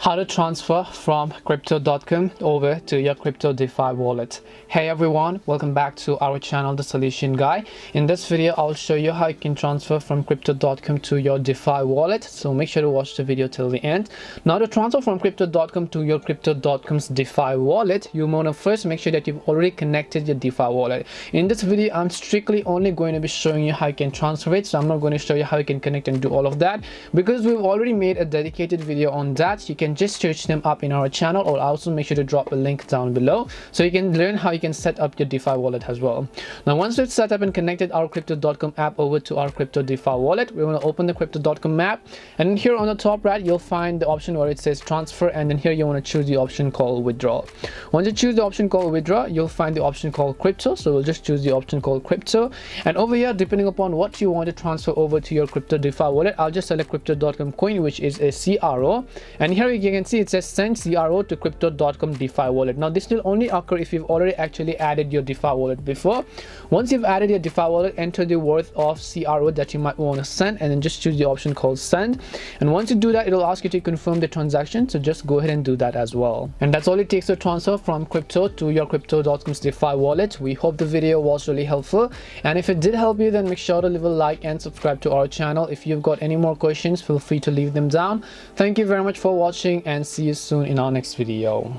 How to transfer from crypto.com over to your crypto DeFi wallet. Hey everyone, welcome back to our channel, The Solution Guy. In this video, I'll show you how you can transfer from crypto.com to your DeFi wallet. So make sure to watch the video till the end. Now to transfer from crypto.com to your crypto.com's DeFi wallet, you want to first make sure that you've already connected your DeFi wallet. In this video, I'm strictly only going to be showing you how you can transfer it. So I'm not going to show you how you can connect and do all of that because we've already made a dedicated video on that. You can just search them up in our channel, or also make sure to drop a link down below so you can learn how you can set up your DeFi wallet as well. Now once we've set up and connected our crypto.com app over to our crypto DeFi wallet, we want to open the crypto.com app, and here on the top right you'll find the option where it says transfer, and then here you want to choose the option called withdraw. Once you choose the option called withdraw, you'll find the option called crypto, so we'll just choose the option called crypto, and over here, depending upon what you want to transfer over to your crypto DeFi wallet, I'll just select crypto.com coin, which is a CRO, and here you can see it says send CRO to crypto.com DeFi wallet. Now this will only occur if you've already actually added your DeFi wallet before. Once you've added your DeFi wallet, enter the worth of CRO that you might want to send, and then just choose the option called send. And once you do that, it'll ask you to confirm the transaction, so just go ahead and do that as well. And that's all it takes to transfer from crypto to your crypto.com's DeFi wallet. We hope the video was really helpful, and if it did help you, then make sure to leave a like and subscribe to our channel. If you've got any more questions, feel free to leave them down. Thank you very much for watching, and see you soon in our next video.